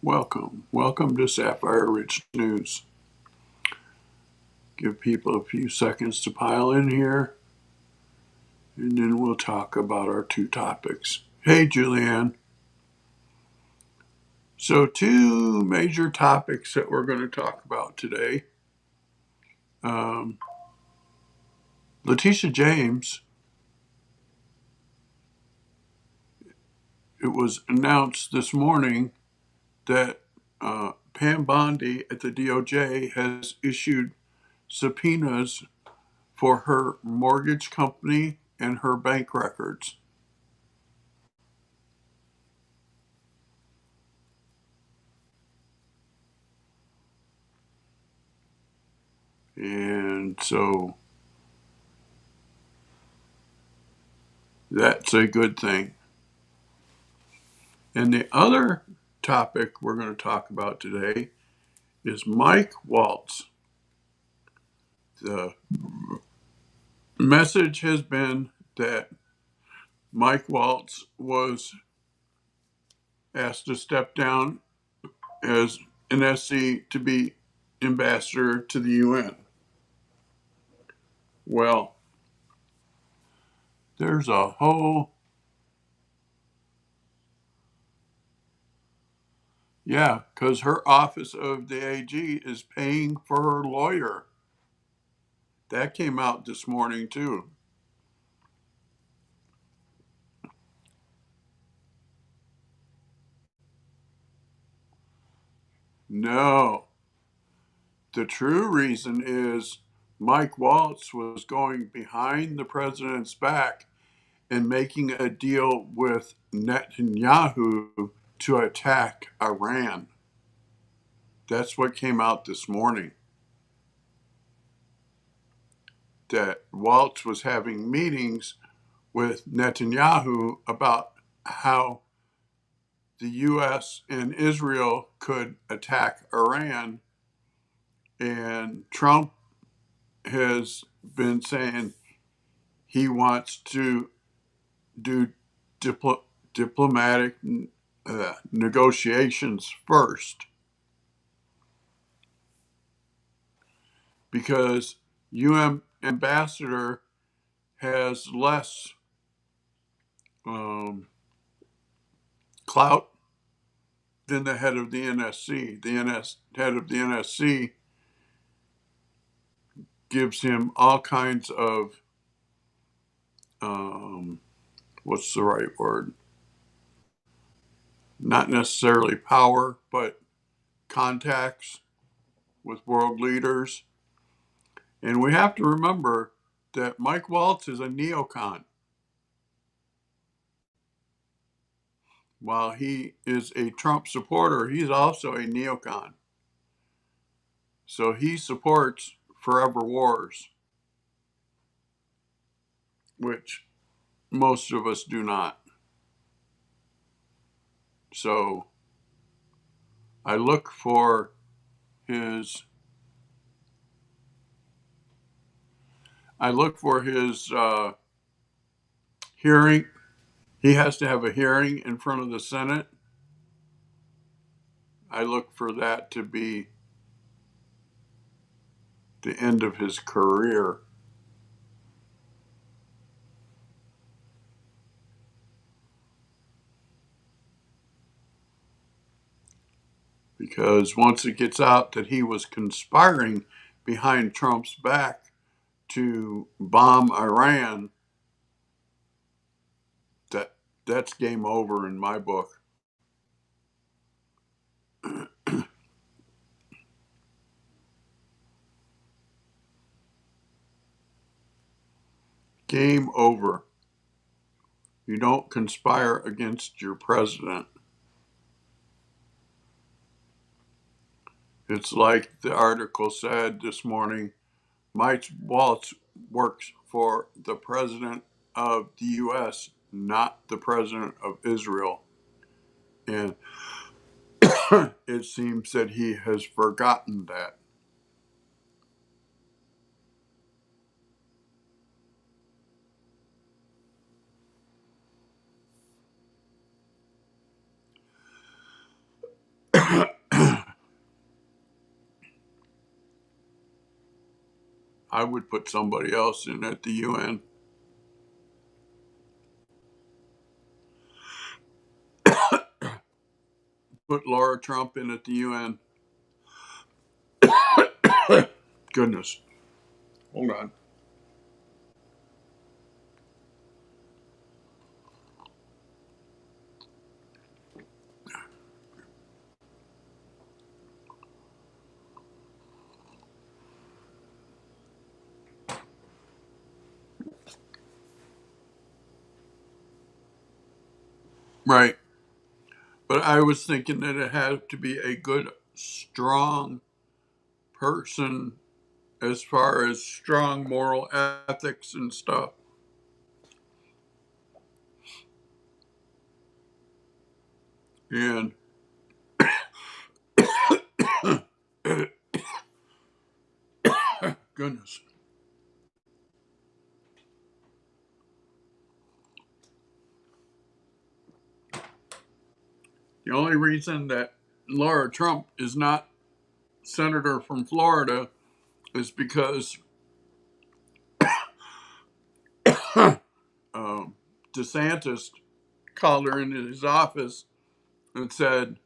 Welcome to Sapphire Ridge News. Give people a few seconds to pile in here, and then we'll talk about our two topics. Hey, Julianne. So, two major topics that we're going to talk about today. Leticia James, it was announced this morning that Pam Bondi at the DOJ has issued subpoenas for her mortgage company and her bank records. And so that's a good thing. And the other topic we're going to talk about today is Mike Waltz. The message has been that Mike Waltz was asked to step down as an SC to be ambassador to the UN. Well, there's a whole, yeah, because her office of the AG is paying for her lawyer. That came out this morning, too. No, the true reason is Mike Waltz was going behind the president's back and making a deal with Netanyahu to attack Iran. That's what came out this morning. That Waltz was having meetings with Netanyahu about how the U.S. and Israel could attack Iran. And Trump has been saying he wants to do diplomatic negotiations first because UN ambassador has less clout than the head of the NSC. The head of the NSC gives him all kinds of what's the right word? Not necessarily power, but contacts with world leaders. And we have to remember that Mike Waltz is a neocon. While he is a Trump supporter, he's also a neocon. So he supports forever wars, which most of us do not. So I look for his hearing. He has to have a hearing in front of the Senate. I look for that to be the end of his career. Because once it gets out that he was conspiring behind Trump's back to bomb Iran, that's game over in my book. Game over. You don't conspire against your president. It's like the article said this morning, Mike Waltz works for the president of the U.S., not the president of Israel. And it seems that he has forgotten that. I would put somebody else in at the UN. Put Laura Trump in at the UN. Goodness. Hold on. Right. But I was thinking that it had to be a good, strong person as far as strong moral ethics and stuff. And goodness. The only reason that Laura Trump is not senator from Florida is because um, DeSantis called her into his office and said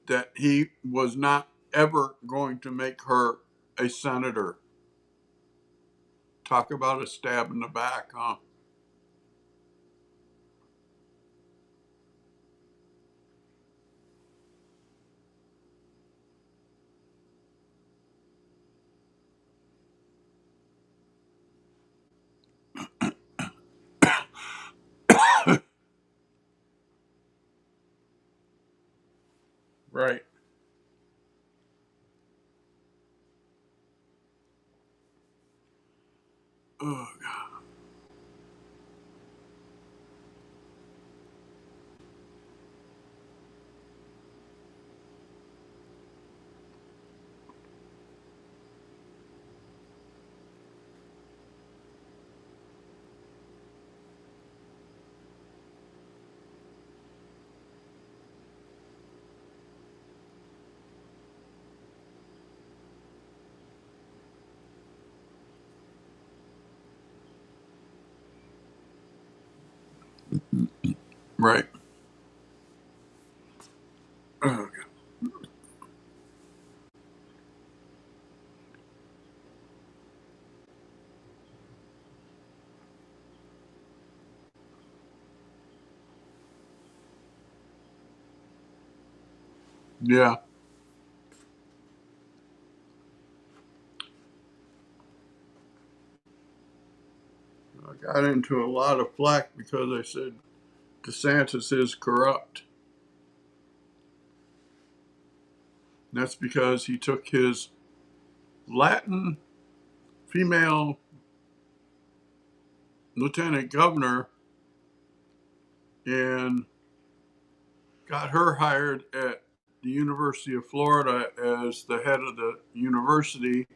that he was not ever going to make her a senator. Talk about a stab in the back, huh? Right. Oh, God. Right. Oh, God. Yeah. I got into a lot of flack because I said DeSantis is corrupt. And that's because he took his Latin female lieutenant governor and got her hired at the University of Florida as the head of the university.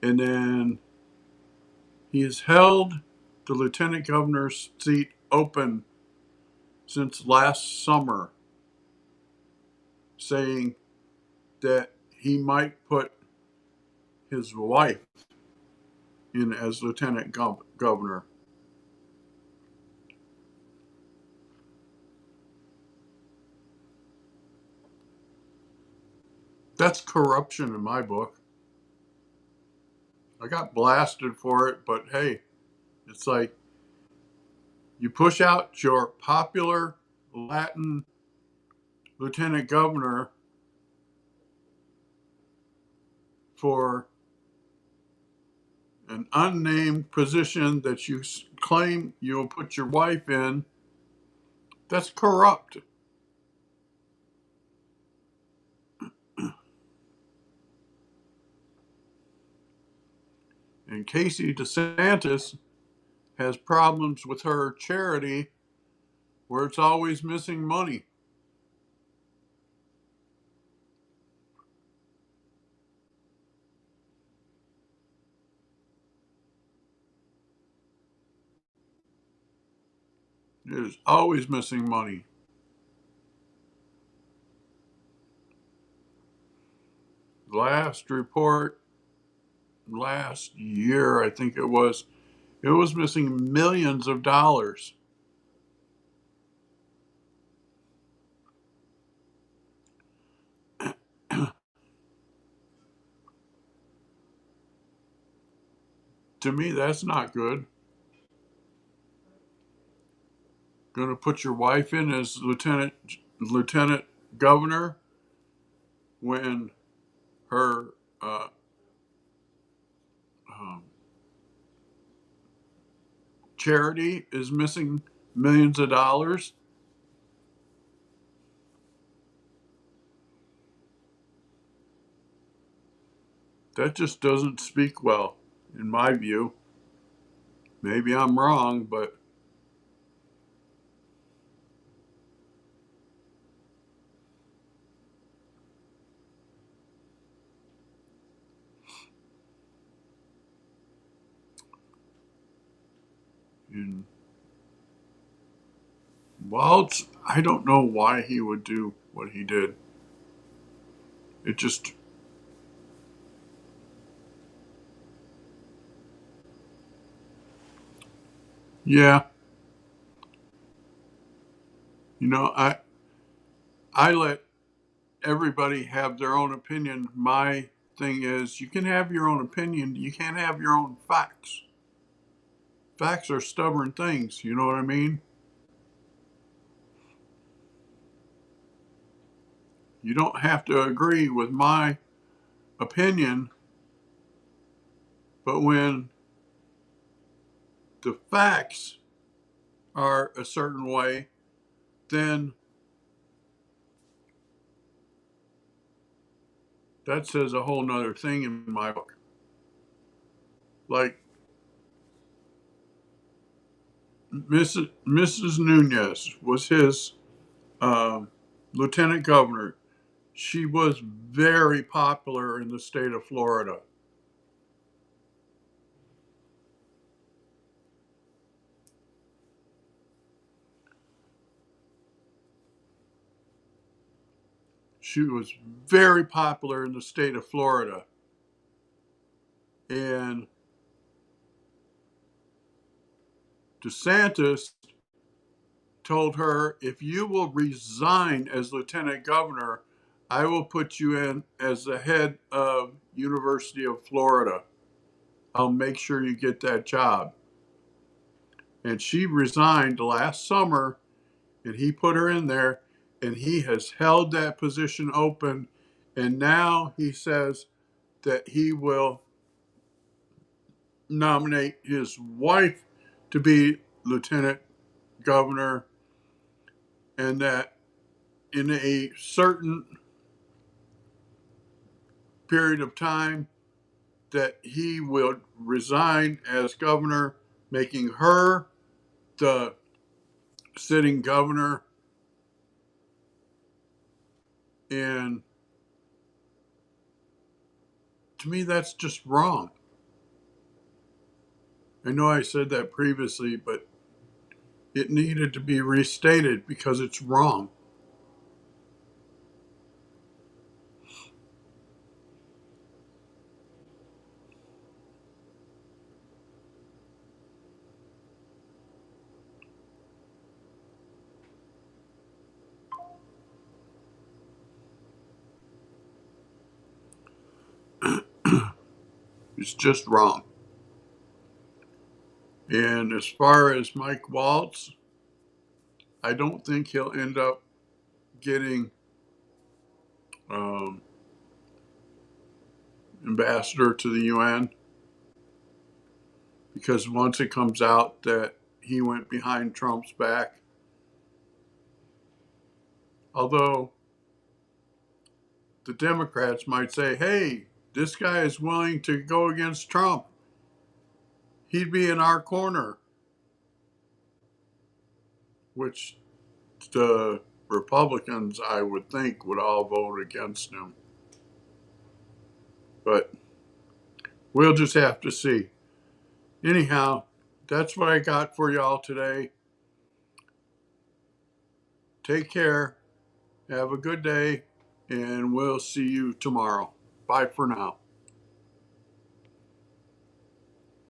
And then he has held the lieutenant governor's seat open since last summer, saying that he might put his wife in as lieutenant governor. That's corruption in my book. I got blasted for it, but hey, it's like you push out your popular Latin lieutenant governor for an unnamed position that you claim you'll put your wife in. That's corrupt. And Casey DeSantis has problems with her charity where it's always missing money. It is always missing money. Last report last year, I think it was missing millions of dollars. To me, that's not good. Going to put your wife in as lieutenant governor when her uh, um, charity is missing millions of dollars. That just doesn't speak well, in my view. Maybe I'm wrong, but in Waltz, I don't know why he would do what he did. It just, yeah, you know, I let everybody have their own opinion. My thing is, you can have your own opinion, you can't have your own facts. Facts are stubborn things, you know what I mean? You don't have to agree with my opinion, but when the facts are a certain way, then that says a whole nother thing in my book. Like Mrs. Nunez was his uh, lieutenant governor. She was very popular in the state of Florida. She was very popular in the state of Florida. And DeSantis told her, if you will resign as lieutenant governor, I will put you in as the head of University of Florida. I'll make sure you get that job. And she resigned last summer, and he put her in there, and he has held that position open. And now he says that he will nominate his wife to be lieutenant governor, and that in a certain period of time that he will resign as governor, making her the sitting governor. And to me, that's just wrong. I know I said that previously, but it needed to be restated because it's wrong. It's just wrong. And as far as Mike Waltz, I don't think he'll end up getting um, ambassador to the UN, because once it comes out that he went behind Trump's back, although the Democrats might say, hey, this guy is willing to go against Trump, he'd be in our corner, which the Republicans, I would think, would all vote against him. But we'll just have to see. Anyhow, that's what I got for y'all today. Take care. Have a good day, and we'll see you tomorrow. Bye for now.